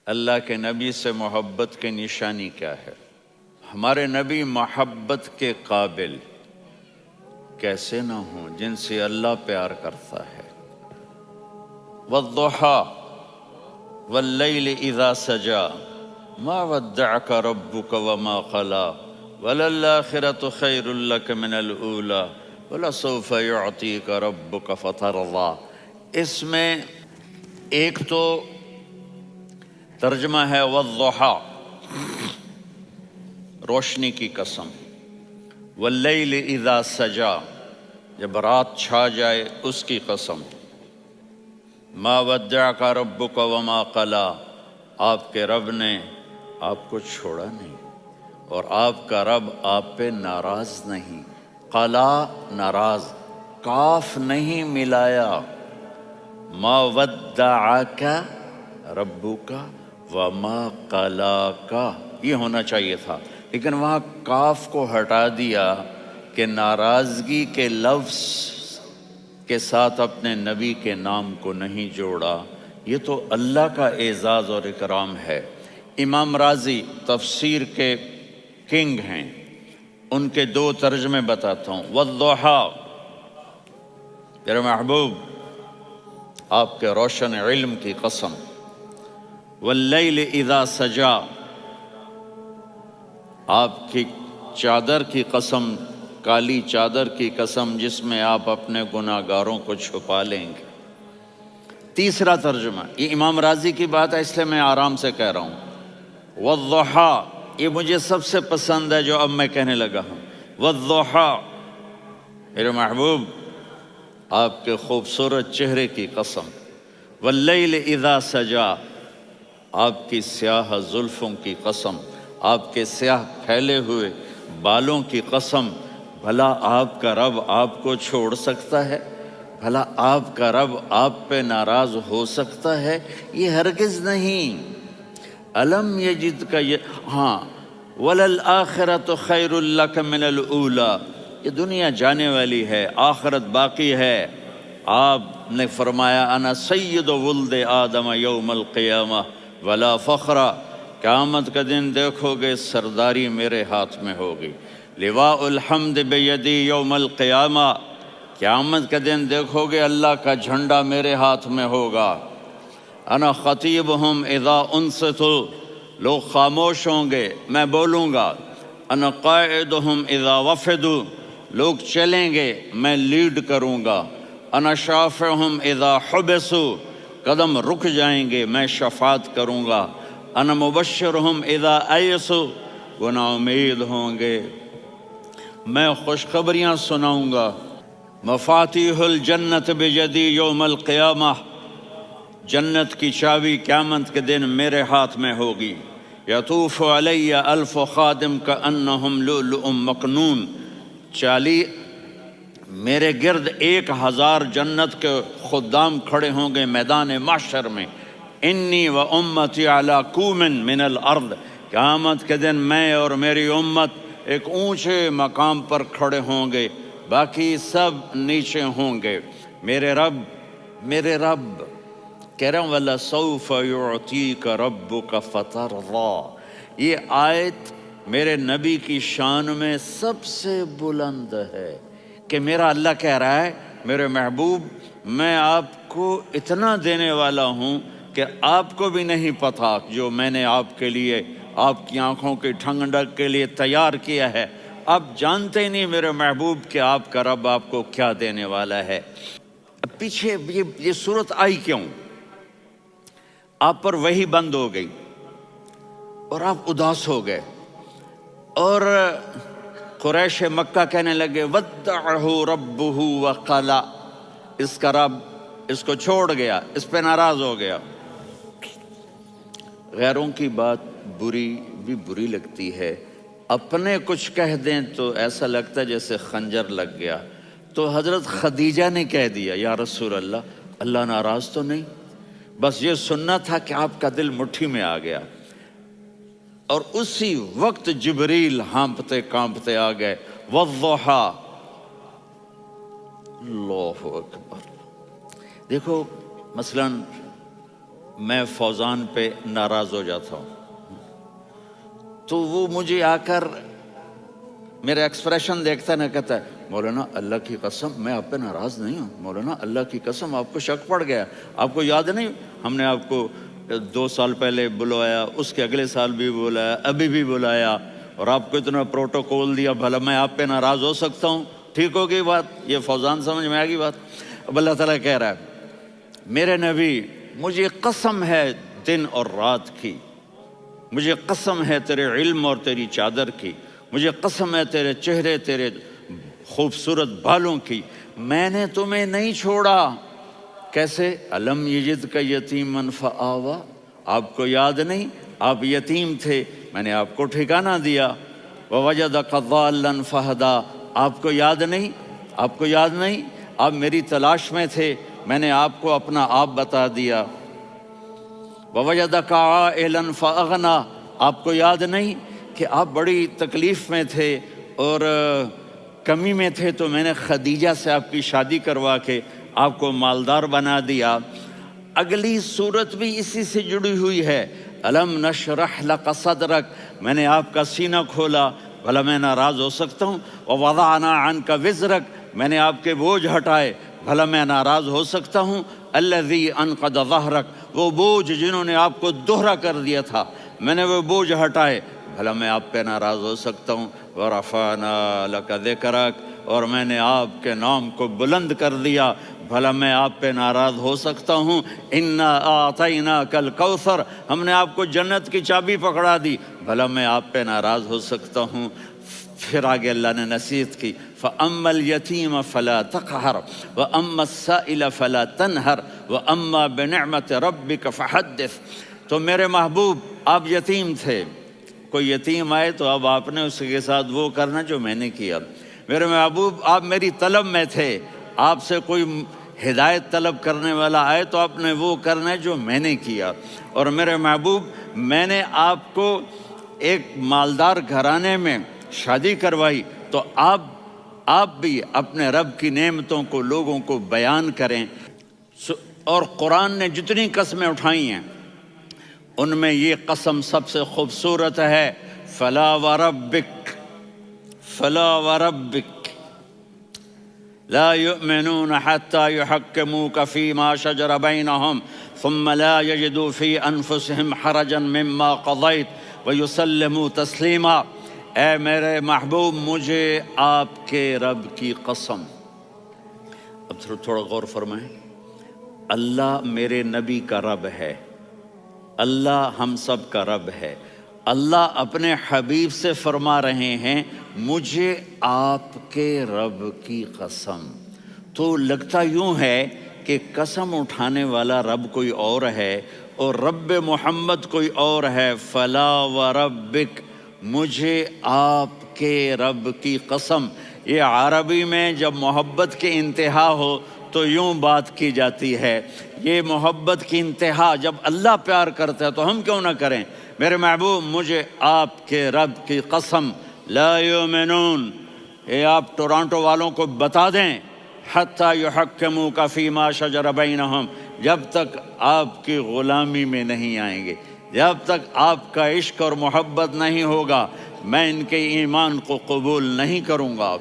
اللہ کے نبی سے محبت کی نشانی کیا ہے؟ ہمارے نبی محبت کے قابل کیسے نہ ہوں جن سے اللہ پیار کرتا ہے۔ والضحیٰ واللیل اذا سجا ما ودعک ربک وما قلا وللآخرۃ خیر لک من الاولی ولسوف یعطیک ربک فترضی۔ اس میں ایک تو ترجمہ ہے والضحیٰ، روشنی کی قسم، واللیل اذا سجا، جب رات چھا جائے اس کی قسم، ما ودعک ربک وما قلا، آپ کے رب نے آپ کو چھوڑا نہیں اور آپ کا رب آپ پہ ناراض نہیں۔ قلا ناراض، کاف نہیں ملایا، ما ودعک ربک وما قلاک یہ ہونا چاہیے تھا، لیکن وہاں کاف کو ہٹا دیا کہ ناراضگی کے لفظ کے ساتھ اپنے نبی کے نام کو نہیں جوڑا۔ یہ تو اللہ کا اعزاز اور اکرام ہے۔ امام راضی تفسیر کے کنگ ہیں، ان کے دو ترجمے بتاتا ہوں۔ والضحیٰ، میرے محبوب آپ کے روشن علم کی قسم، واللیل اذا سجا، آپ کی چادر کی قسم، کالی چادر کی قسم جس میں آپ اپنے گناہ گاروں کو چھپا لیں گے۔ تیسرا ترجمہ، یہ امام راضی کی بات ہے اس لیے میں آرام سے کہہ رہا ہوں۔ والضحیٰ، یہ مجھے سب سے پسند ہے جو اب میں کہنے لگا ہوں۔ والضحیٰ، میرے محبوب آپ کے خوبصورت چہرے کی قسم، واللیل اذا سجا، آپ کی سیاہ زلفوں کی قسم، آپ کے سیاہ پھیلے ہوئے بالوں کی قسم۔ بھلا آپ کا رب آپ کو چھوڑ سکتا ہے؟ بھلا آپ کا رب آپ پہ ناراض ہو سکتا ہے؟ یہ ہرگز نہیں۔ الم یجد کا ہاں، وللآخرۃ خیر لک من الاولی، یہ دنیا جانے والی ہے، آخرت باقی ہے۔ آپ نے فرمایا انا سید ولد آدم یوم القیامہ ولا فخر، قیامت کا دن دیکھو گے سرداری میرے ہاتھ میں ہوگی۔ لواء الحمد بیدی یوم القیامہ، قیامت کا دن دیکھو گے اللہ کا جھنڈا میرے ہاتھ میں ہوگا۔ انا خطیبہم اذا انصتوا، لوگ خاموش ہوں گے میں بولوں گا۔ انا قائدہم اذا وفدوا، لوگ چلیں گے میں لیڈ کروں گا۔ انا شافعہم اذا حبسوا، قدم رک جائیں گے میں شفاعت کروں گا۔ انا مبشرہم اذا ایسوا، وہ نا امید ہوں گے میں خوشخبریاں سناؤں گا۔ مفاتیح الجنت بیدی یوم القیامہ، جنت کی چابی قیامت کے دن میرے ہاتھ میں ہوگی۔ یطوف علی الف خادم کانہم لؤلؤ مکنون، میرے گرد 1000 جنت کے خدام کھڑے ہوں گے میدان محشر میں۔ انی و امتی علی کوم من الارض، قیامت کے دن میں اور میری امت ایک اونچے مقام پر کھڑے ہوں گے، باقی سب نیچے ہوں گے۔ میرے رب کہہ رہا ہوں وَلَسَوْفَ يُعْطِيكَ رَبُّكَ فَتَرْضَى، یہ آیت میرے نبی کی شان میں سب سے بلند ہے کہ میرا اللہ کہہ رہا ہے میرے محبوب میں آپ کو اتنا دینے والا ہوں کہ آپ کو بھی نہیں پتا جو میں نے آپ کے لیے، آپ کی آنکھوں کی ٹھنڈک کے لیے تیار کیا ہے۔ آپ جانتے ہی نہیں میرے محبوب کہ آپ کا رب آپ کو کیا دینے والا ہے۔ اب پیچھے یہ صورت آئی کیوں؟ آپ پر وحی بند ہو گئی اور آپ اداس ہو گئے، اور قریش مکہ کہنے لگے ودعہ ربہ وقلا، اس کا رب اس کو چھوڑ گیا، اس پہ ناراض ہو گیا۔ غیروں کی بات بری لگتی ہے، اپنے کچھ کہہ دیں تو ایسا لگتا ہے جیسے خنجر لگ گیا۔ تو حضرت خدیجہ نے کہہ دیا یا رسول اللہ، اللہ ناراض تو نہیں؟ بس یہ سننا تھا کہ آپ کا دل مٹھی میں آ گیا۔ اور اسی وقت جبریل ہانپتے کانپتے آ گئے۔ والضحیٰ، اللہ اکبر۔ دیکھو مثلاً میں فوزان پہ ناراض ہو جاتا ہوں تو وہ مجھے آ کر میرا ایکسپریشن دیکھتا ہے نا، کہتا ہے مولانا اللہ کی قسم میں آپ پہ ناراض نہیں ہوں، مولانا اللہ کی قسم آپ کو شک پڑ گیا، آپ کو یاد نہیں ہم نے آپ کو 2 سال پہلے بلوایا، اس کے اگلے سال بھی بلایا، ابھی بھی بلایا، اور آپ کو اتنا پروٹوکول دیا، بھلا میں آپ پہ ناراض ہو سکتا ہوں؟ ٹھیک ہوگی بات؟ یہ فوزان سمجھ میں آ گئی بات؟ اب اللہ تعالیٰ کہہ رہا ہے میرے نبی مجھے قسم ہے دن اور رات کی، مجھے قسم ہے تیرے علم اور تیری چادر کی، مجھے قسم ہے تیرے چہرے، تیرے خوبصورت بالوں کی، میں نے تمہیں نہیں چھوڑا۔ کیسے؟ الم یجد کا یتیمن فآوا، آپ کو یاد نہیں آپ یتیم تھے، میں نے آپ کو ٹھکانہ دیا۔ ووجدک ضالا فہدا، آپ کو یاد نہیں، آپ کو یاد نہیں آپ میری تلاش میں تھے، میں نے آپ کو اپنا آپ بتا دیا۔ ووجدک عائلا فاغنی، آپ کو یاد نہیں کہ آپ بڑی تکلیف میں تھے اور کمی میں تھے، تو میں نے خدیجہ سے آپ کی شادی کروا کے آپ کو مالدار بنا دیا۔ اگلی صورت بھی اسی سے جڑی ہوئی ہے، الم نشرح لک صدرک، میں نے آپ کا سینہ کھولا، بھلا میں ناراض ہو سکتا ہوں؟ ووضعنا عنک وزرک، میں نے آپ کے بوجھ ہٹائے، بھلا میں ناراض ہو سکتا ہوں؟ الذی انقض ظہرک، وہ بوجھ جنہوں نے آپ کو دوہرا کر دیا تھا، میں نے وہ بوجھ ہٹائے، بھلا میں آپ پہ ناراض ہو سکتا ہوں؟ ورفعنا لک ذکرک، اور میں نے آپ کے نام کو بلند کر دیا، بھلا میں آپ پہ ناراض ہو سکتا ہوں؟ انا اعطیناک الکوثر، ہم نے آپ کو جنت کی چابی پکڑا دی، بھلا میں آپ پہ ناراض ہو سکتا ہوں؟ پھر آگے اللہ نے نصیحت کی، فَأَمَّا الْيَتِيمَ فَلَا تَقْهَرْ وَأَمَّا السَّائِلَ فَلَا تَنْهَرْ وَأَمَّا بِنِعْمَةِ رَبِّكَ فَحَدِّثْ۔ تو میرے محبوب آپ یتیم تھے، کوئی یتیم آئے تو اب آپ نے اس کے ساتھ وہ کرنا جو میں نے کیا۔ میرے محبوب آپ میری طلب میں تھے، آپ سے کوئی ہدایت طلب کرنے والا آئے تو آپ نے وہ کرنا ہے جو میں نے کیا۔ اور میرے محبوب میں نے آپ کو ایک مالدار گھرانے میں شادی کروائی، تو آپ بھی اپنے رب کی نعمتوں کو لوگوں کو بیان کریں۔ اور قرآن نے جتنی قسمیں اٹھائی ہیں ان میں یہ قسم سب سے خوبصورت ہے، فلا وربک، فلا وربک لا يؤمنون حتى يحكموك فيما شجر بينهم ثم لا يجدوا في انفسهم حرجا مما قضيت ويسلموا تسلیما۔ اے میرے محبوب مجھے آپ کے رب کی قسم، اب تھوڑا غور فرمائیں، اللہ میرے نبی کا رب ہے، اللہ ہم سب کا رب ہے، اللہ اپنے حبیب سے فرما رہے ہیں مجھے آپ کے رب کی قسم۔ تو لگتا یوں ہے کہ قسم اٹھانے والا رب کوئی اور ہے اور رب محمد کوئی اور ہے۔ فلا وربک، مجھے آپ کے رب کی قسم۔ یہ عربی میں جب محبت کی انتہا ہو تو یوں بات کی جاتی ہے، یہ محبت کی انتہا جب اللہ پیار کرتا ہے تو ہم کیوں نہ کریں؟ میرے محبوب مجھے آپ کے رب کی قسم، لا یؤمنون، یہ آپ ٹورانٹو والوں کو بتا دیں، حتی یحکموک فیما شجر بینہم، جب تک آپ کی غلامی میں نہیں آئیں گے، جب تک آپ کا عشق اور محبت نہیں ہوگا میں ان کے ایمان کو قبول نہیں کروں گا۔